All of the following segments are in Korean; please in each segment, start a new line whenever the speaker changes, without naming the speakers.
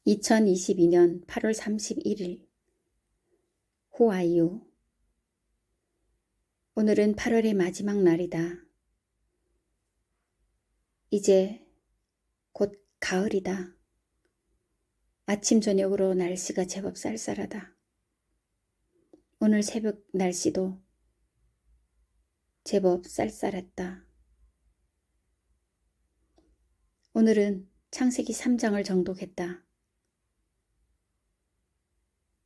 2022년 8월 31일 Who are you? 오늘은 8월의 마지막 날이다. 이제 곧 가을이다. 아침 저녁으로 날씨가 제법 쌀쌀하다. 오늘 새벽 날씨도 제법 쌀쌀했다. 오늘은 창세기 3장을 정독했다.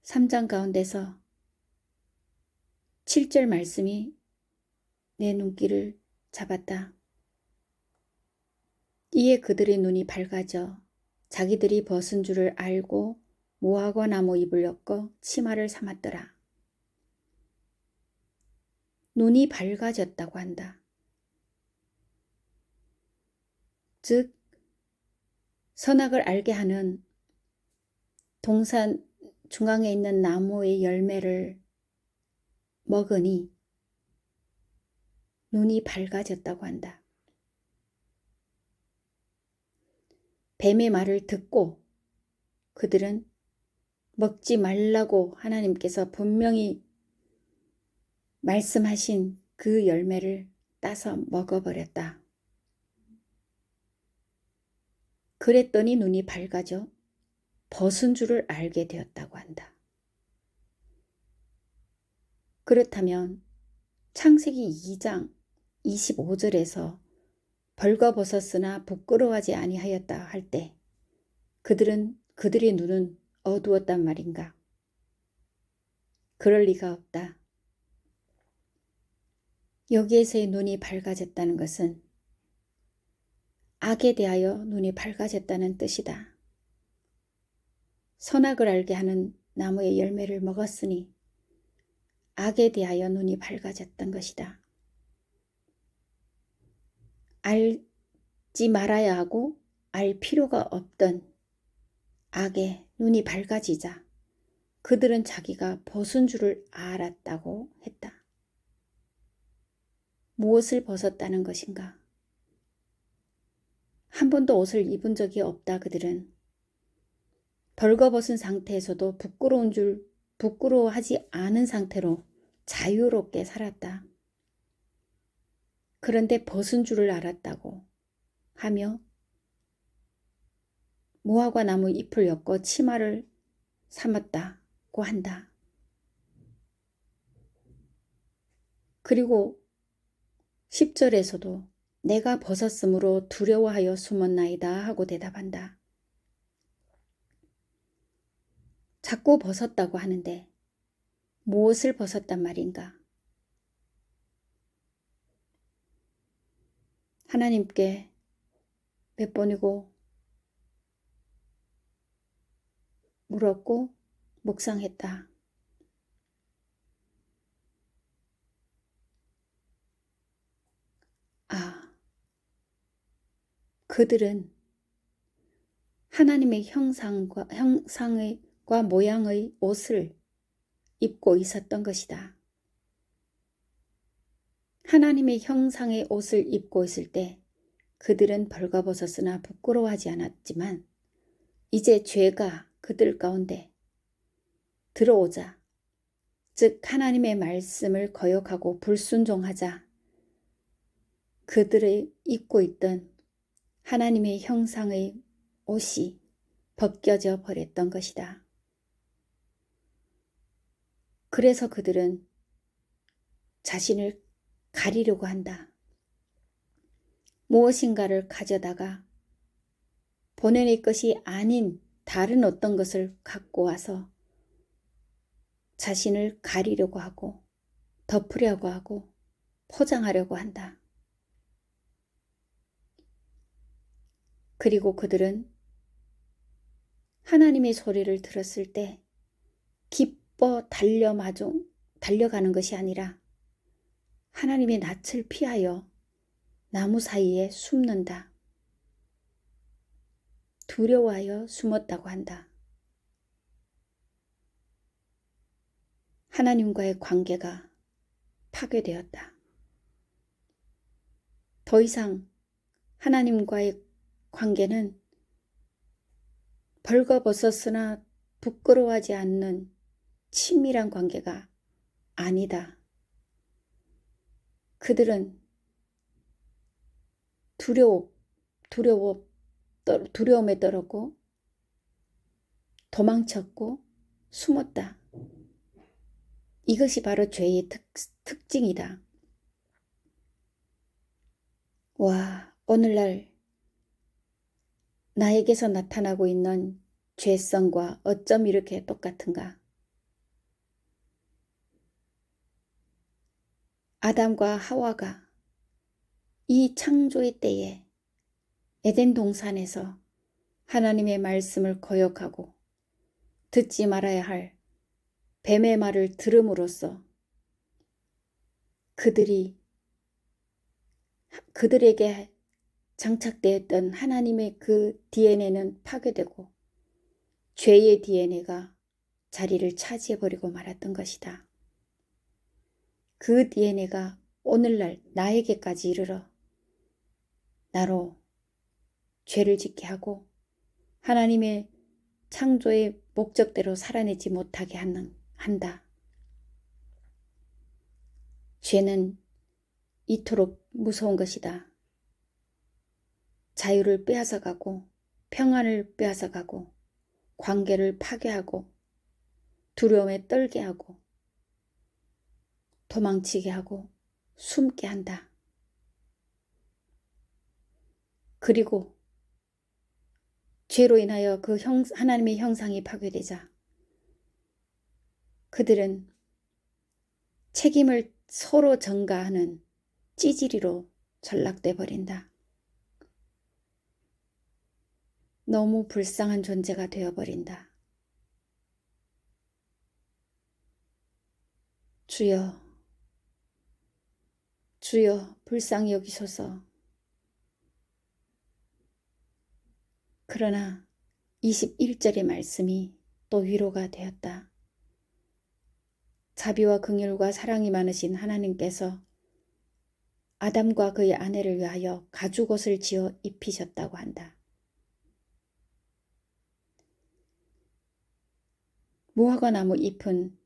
3장 가운데서 7절 말씀이 내 눈길을 잡았다. 이에 그들의 눈이 밝아져 자기들이 벗은 줄을 알고 모아과 나무 잎을 엮어 치마를 삼았더라. 눈이 밝아졌다고 한다. 즉 선악을 알게 하는 동산 중앙에 있는 나무의 열매를 먹으니 눈이 밝아졌다고 한다. 뱀의 말을 듣고 그들은 먹지 말라고 하나님께서 분명히 말씀하신 그 열매를 따서 먹어버렸다. 그랬더니 눈이 밝아져 벗은 줄을 알게 되었다고 한다. 그렇다면 창세기 2장 25절에서 벌거벗었으나 부끄러워하지 아니하였다 할 때 그들의 눈은 어두웠단 말인가? 그럴 리가 없다. 여기에서의 눈이 밝아졌다는 것은 악에 대하여 눈이 밝아졌다는 뜻이다. 선악을 알게 하는 나무의 열매를 먹었으니 악에 대하여 눈이 밝아졌던 것이다. 알지 말아야 하고 알 필요가 없던 악에 눈이 밝아지자 그들은 자기가 벗은 줄을 알았다고 했다. 무엇을 벗었다는 것인가? 한 번도 옷을 입은 적이 없다. 그들은 벌거벗은 상태에서도 부끄러워하지 않은 상태로 자유롭게 살았다. 그런데 벗은 줄을 알았다고 하며 무화과 나무 잎을 엮어 치마를 삼았다고 한다. 그리고 10절에서도 내가 벗었으므로 두려워하여 숨었나이다 하고 대답한다. 자꾸 벗었다고 하는데 무엇을 벗었단 말인가? 하나님께 몇 번이고 물었고 묵상했다. 그들은 하나님의 형상과 모양의 옷을 입고 있었던 것이다. 하나님의 형상의 옷을 입고 있을 때 그들은 벌거벗었으나 부끄러워하지 않았지만 이제 죄가 그들 가운데 들어오자, 즉 하나님의 말씀을 거역하고 불순종하자 그들의 입고 있던 하나님의 형상의 옷이 벗겨져 버렸던 것이다. 그래서 그들은 자신을 가리려고 한다. 무엇인가를 가져다가 본연의 것이 아닌 다른 어떤 것을 갖고 와서 자신을 가리려고 하고 덮으려고 하고 포장하려고 한다. 그리고 그들은 하나님의 소리를 들었을 때 기뻐 달려가는 것이 아니라 하나님의 낯을 피하여 나무 사이에 숨는다. 두려워하여 숨었다고 한다. 하나님과의 관계가 파괴되었다. 더 이상 하나님과의 관계는 벌거벗었으나 부끄러워하지 않는 친밀한 관계가 아니다. 그들은 두려움에 떨었고 도망쳤고 숨었다. 이것이 바로 죄의 특징이다. 와, 오늘날 나에게서 나타나고 있는 죄성과 어쩜 이렇게 똑같은가? 아담과 하와가 이 창조의 때에 에덴 동산에서 하나님의 말씀을 거역하고 듣지 말아야 할 뱀의 말을 들음으로써 그들에게 장착되었던 하나님의 그 DNA는 파괴되고 죄의 DNA가 자리를 차지해버리고 말았던 것이다. 그 DNA가 오늘날 나에게까지 이르러 나로 죄를 짓게 하고 하나님의 창조의 목적대로 살아내지 못하게 한다. 죄는 이토록 무서운 것이다. 자유를 빼앗아가고 평안을 빼앗아가고 관계를 파괴하고 두려움에 떨게 하고 도망치게 하고 숨게 한다. 그리고 죄로 인하여 그 하나님의 형상이 파괴되자 그들은 책임을 서로 전가하는 찌질이로 전락돼 버린다. 너무 불쌍한 존재가 되어버린다. 주여, 주여 불쌍히 여기소서. 그러나 21절의 말씀이 또 위로가 되었다. 자비와 긍휼과 사랑이 많으신 하나님께서 아담과 그의 아내를 위하여 가죽옷을 지어 입히셨다고 한다. 무화과나무 잎은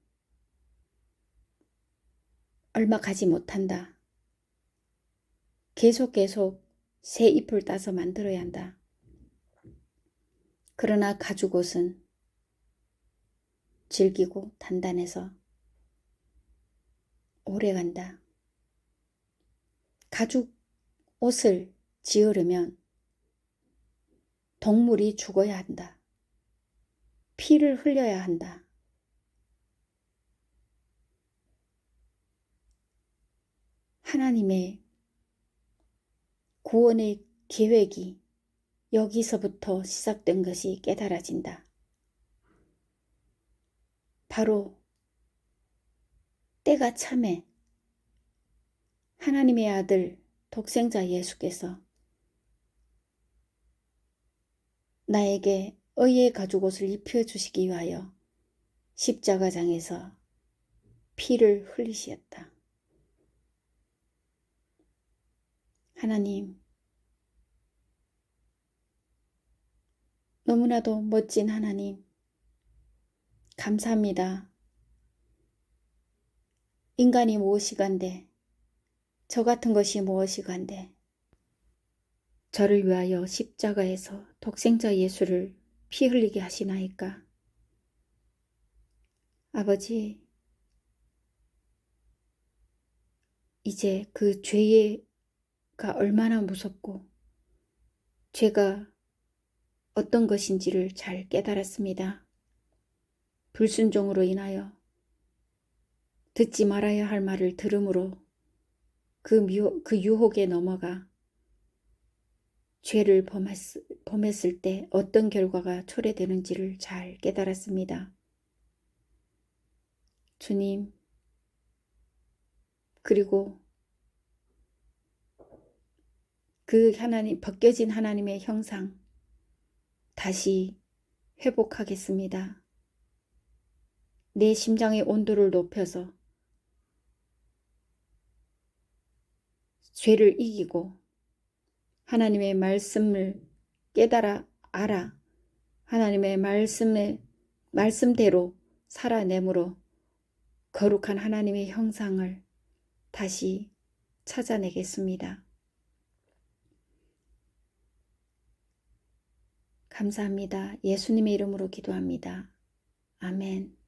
얼마 가지 못한다. 계속 새 잎을 따서 만들어야 한다. 그러나 가죽옷은 질기고 단단해서 오래간다. 가죽옷을 지으려면 동물이 죽어야 한다. 피를 흘려야 한다. 하나님의 구원의 계획이 여기서부터 시작된 것이 깨달아진다. 바로 때가 참에 하나님의 아들 독생자 예수께서 나에게 의의 가죽옷을 입혀주시기 위하여 십자가장에서 피를 흘리셨다. 하나님, 너무나도 멋진 하나님, 감사합니다. 인간이 무엇이간데, 저 같은 것이 무엇이간데, 저를 위하여 십자가에서 독생자 예수를 피 흘리게 하시나이까. 아버지, 이제 그 죄가 얼마나 무섭고 죄가 어떤 것인지를 잘 깨달았습니다. 불순종으로 인하여 듣지 말아야 할 말을 들음으로 그 유혹에 넘어가 죄를 범했을 때 어떤 결과가 초래되는지를 잘 깨달았습니다. 주님, 그리고 그 벗겨진 하나님의 형상 다시 회복하겠습니다. 내 심장의 온도를 높여서 죄를 이기고 하나님의 말씀을 깨달아 알아 하나님의 말씀대로 살아내므로 거룩한 하나님의 형상을 다시 찾아내겠습니다. 감사합니다. 예수님의 이름으로 기도합니다. 아멘.